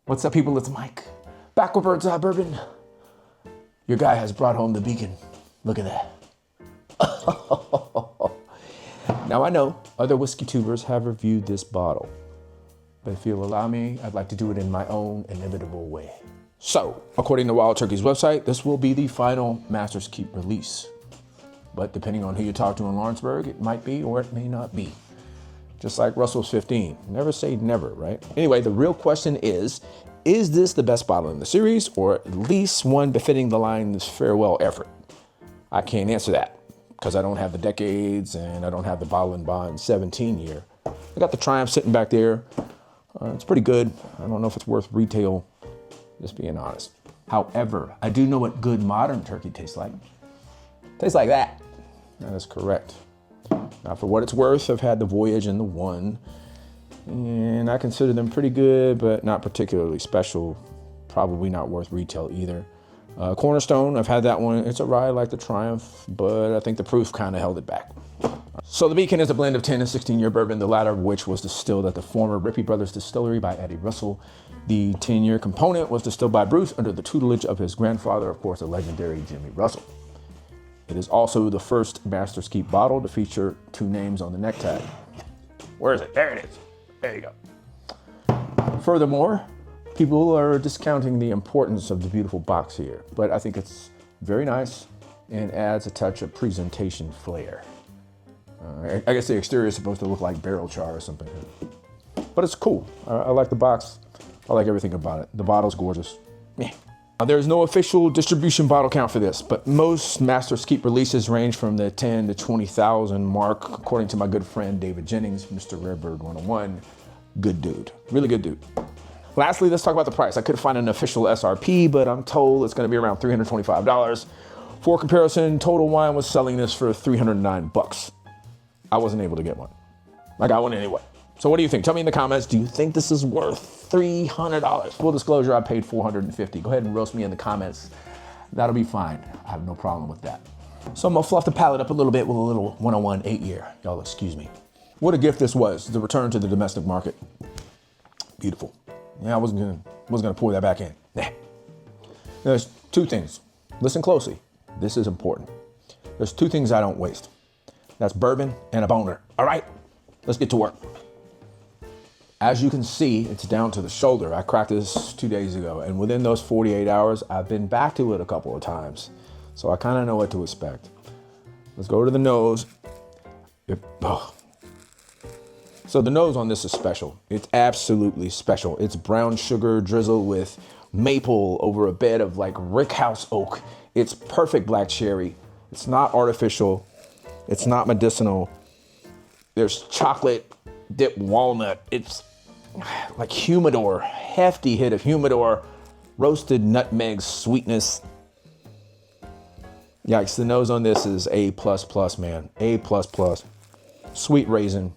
What's up, people? It's Mike. Back with Bird's Eye Bourbon. Your guy has brought home the beacon. Look at that. Now, I know other whiskey tubers have reviewed this bottle, but if you'll allow me, I'd like to do it in my own inimitable way. So, according to Wild Turkey's website, this will be the final Master's Keep release. But depending on who you talk to in Lawrenceburg, it might be or it may not be. Just like Russell's 15. Never say never, right? Anyway, the real question is this the best bottle in the series, or at least one befitting the line's farewell effort? I can't answer that because I don't have the decades and I don't have the Bottle and Bond 17 year. I got the Triumph sitting back there. It's pretty good. I don't know if it's worth retail, just being honest. However, I do know what good modern turkey tastes like. Tastes like that. That is correct. Now, for what it's worth, I've had the Voyage and the One, and I consider them pretty good, but not particularly special. Probably not worth retail either. Cornerstone, I've had that one. It's a rye like the Triumph, but I think the proof kind of held it back. So the Beacon is a blend of 10 and 16-year bourbon, the latter of which was distilled at the former Rippey Brothers Distillery by Eddie Russell. The 10-year component was distilled by Bruce under the tutelage of his grandfather, of course, the legendary Jimmy Russell. It is also the first Master's Keep bottle to feature two names on the neck tag. Where is it? There it is. There you go. Furthermore, people are discounting the importance of the beautiful box here, but I think it's very nice and adds a touch of presentation flair. I guess the exterior is supposed to look like barrel char or something, but it's cool. I like the box. I like everything about it. The bottle's gorgeous. Yeah. Now, there's no official distribution bottle count for this, but most Master's Keep releases range from the 10 to 20,000 mark, according to my good friend David Jennings, Mr. Rarebird 101. Good dude, really good dude. Lastly, let's talk about the price. I couldn't find an official SRP, but I'm told it's gonna be around $325. For comparison, Total Wine was selling this for $309. I wasn't able to get one. I got one anyway. So what do you think? Tell me in the comments, do you think this is worth $300? Full disclosure, I paid $450. Go ahead and roast me in the comments. That'll be fine. I have no problem with that. So I'm gonna fluff the palate up a little bit with a little 101 8-year. Y'all excuse me. What a gift this was, the return to the domestic market. Beautiful. Yeah, I wasn't gonna pour that back in. Nah. There's two things. Listen closely. This is important. There's two things I don't waste. That's bourbon and a boner. All right, let's get to work. As you can see, it's down to the shoulder. I cracked this 2 days ago, and within those 48 hours, I've been back to it a couple of times. So I kind of know what to expect. Let's go to the nose. So the nose on this is special. It's absolutely special. It's brown sugar drizzled with maple over a bed of like rickhouse oak. It's perfect black cherry. It's not artificial. It's not medicinal. There's chocolate dipped walnut. It's like humidor, hefty hit of humidor, roasted nutmeg sweetness. Yikes, the nose on this is A++, man. A++. Sweet raisin.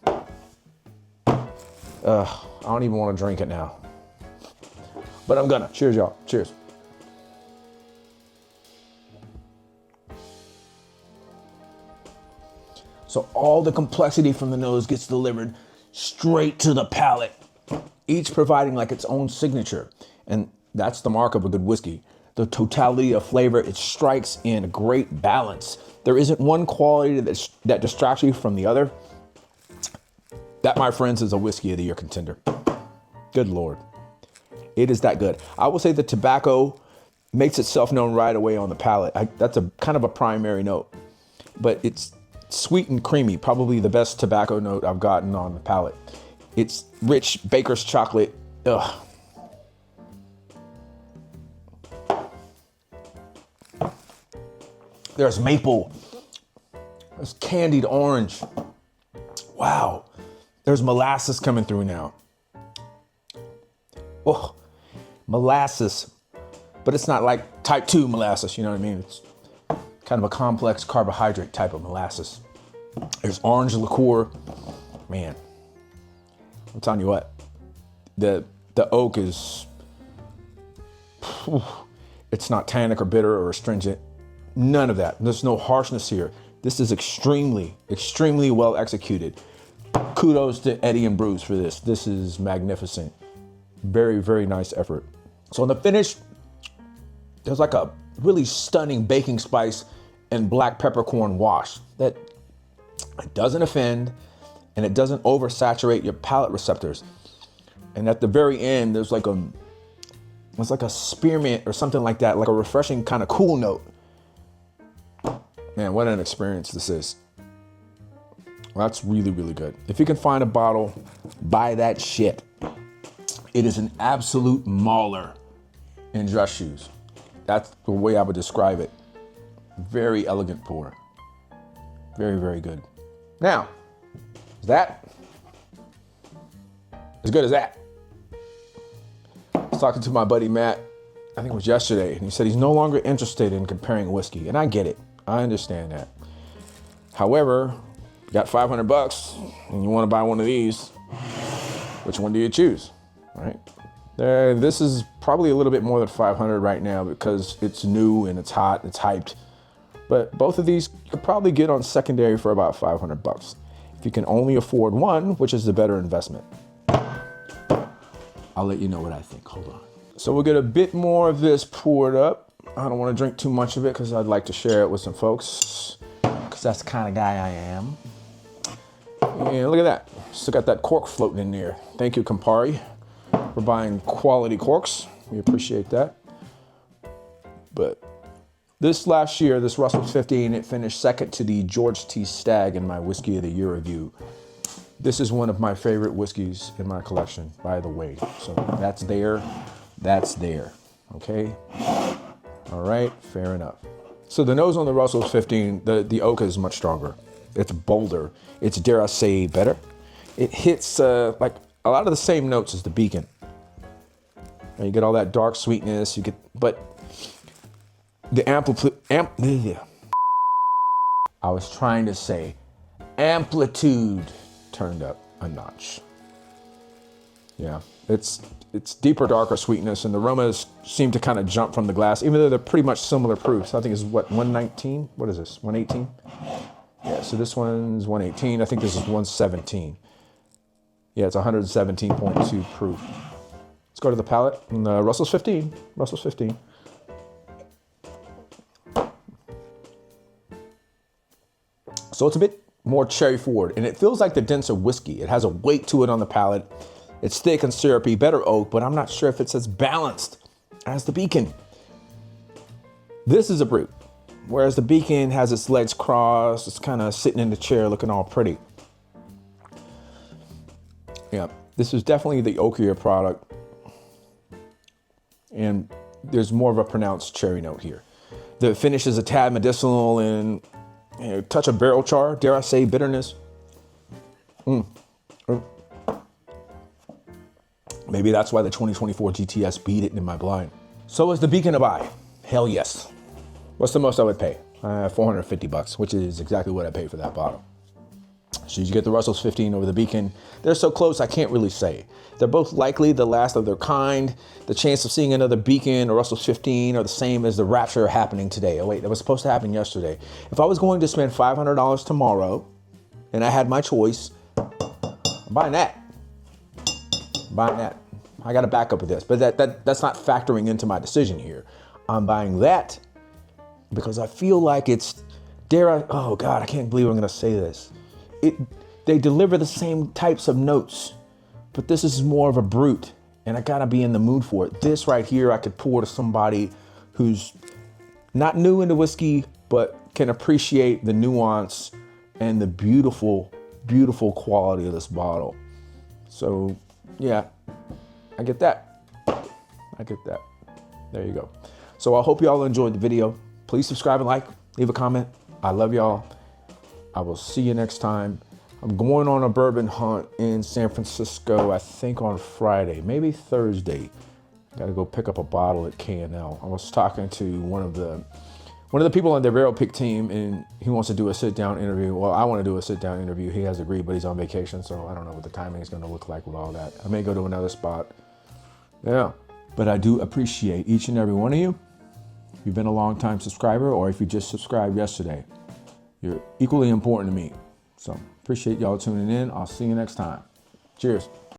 I don't even want to drink it now. But I'm gonna. Cheers, y'all. Cheers. So all the complexity from the nose gets delivered straight to the palate, each providing like its own signature. And that's the mark of a good whiskey. The totality of flavor, it strikes in a great balance. There isn't one quality that distracts you from the other. That, my friends, is a whiskey of the year contender. Good Lord. It is that good. I will say the tobacco makes itself known right away on the palate. That's a kind of a primary note, but it's sweet and creamy, probably the best tobacco note I've gotten on the palate. It's rich baker's chocolate. Ugh. There's maple. There's candied orange. Wow. There's molasses coming through now. Oh, molasses. But it's not like type 2 molasses, you know what I mean? It's kind of a complex carbohydrate type of molasses. There's orange liqueur. Man, I'm telling you what, the oak is, it's not tannic or bitter or astringent. None of that. There's no harshness here. This is extremely, extremely well executed. Kudos to Eddie and Bruce for this. This is magnificent. Very, very nice effort. So in the finish, there's like a really stunning baking spice and black peppercorn wash that it doesn't offend and it doesn't oversaturate your palate receptors. And at the very end, there's like a spearmint or something like that, like a refreshing kind of cool note. Man, what an experience this is. Well, that's really, really good. If you can find a bottle, buy that shit. It is an absolute mauler in dress shoes. That's the way I would describe it. Very elegant pour. Very, very good. Now, is that as good as that? I was talking to my buddy Matt, I think it was yesterday, and he said he's no longer interested in comparing whiskey. And I get it. I understand that. However, you got $500 and you want to buy one of these, which one do you choose? Right? This is probably a little bit more than 500 right now because it's new and it's hot, it's hyped. But both of these you could probably get on secondary for about $500. If you can only afford one, which is the better investment. I'll let you know what I think. Hold on. So we'll get a bit more of this poured up. I don't want to drink too much of it because I'd like to share it with some folks because that's the kind of guy I am. And look at that. Still got that cork floating in there. Thank you, Campari, for buying quality corks. We appreciate that. But this last year, this Russell's 15, it finished second to the George T. Stagg in my Whiskey of the Year review. This is one of my favorite whiskeys in my collection, by the way. So that's there, okay? All right, fair enough. So the nose on the Russell's 15, the oak is much stronger. It's bolder. It's, dare I say, better. It hits like a lot of the same notes as the Beacon. And you get all that dark sweetness, but the amplitude, I was trying to say amplitude turned up a notch. Yeah, it's deeper, darker sweetness, and the aromas seem to kind of jump from the glass, even though they're pretty much similar proofs. I think it's what, 119? What is this, 118? Yeah, so this one's 118. I think this is 117. Yeah, it's 117.2 proof. Let's go to the palate. And Russell's 15. Russell's 15. So it's a bit more cherry forward, and it feels like the denser whiskey. It has a weight to it on the palate. It's thick and syrupy, better oak, but I'm not sure if it's as balanced as the Beacon. This is a brute, whereas the Beacon has its legs crossed. It's kind of sitting in the chair looking all pretty. Yeah, this is definitely the oakier product, and there's more of a pronounced cherry note here. The finish is a tad medicinal and a touch of barrel char, dare I say, bitterness. Maybe that's why the 2024 GTS beat it in my blind. So is the Beacon a buy? Hell yes. What's the most I would pay? $450, which is exactly what I paid for that bottle. So you get the Russell's 15 over the Beacon. They're so close, I can't really say. They're both likely the last of their kind. The chance of seeing another Beacon or Russell's 15 are the same as the rapture happening today. Oh wait, that was supposed to happen yesterday. If I was going to spend $500 tomorrow and I had my choice, I'm buying that. Buying that. I got to back up with this, but that's not factoring into my decision here. I'm buying that because I feel like it's, oh God, I can't believe I'm going to say this. They deliver the same types of notes, but this is more of a brute, and I gotta be in the mood for it. This right here, I could pour to somebody who's not new into whiskey, but can appreciate the nuance and the beautiful, beautiful quality of this bottle. So yeah, I get that. I get that. There you go. So I hope y'all enjoyed the video. Please subscribe and like, leave a comment. I love y'all. I will see you next time. I'm going on a bourbon hunt in San Francisco, I think on Friday, maybe Thursday. Got to go pick up a bottle at K&L. I was talking to one of the people on their barrel pick team, and he wants to do a sit-down interview. Well, I want to do a sit-down interview. He has agreed, but he's on vacation, so I don't know what the timing is going to look like with all that. I may go to another spot. Yeah, but I do appreciate each and every one of you. If you've been a long-time subscriber, or if you just subscribed yesterday, you're equally important to me. So appreciate y'all tuning in. I'll see you next time. Cheers.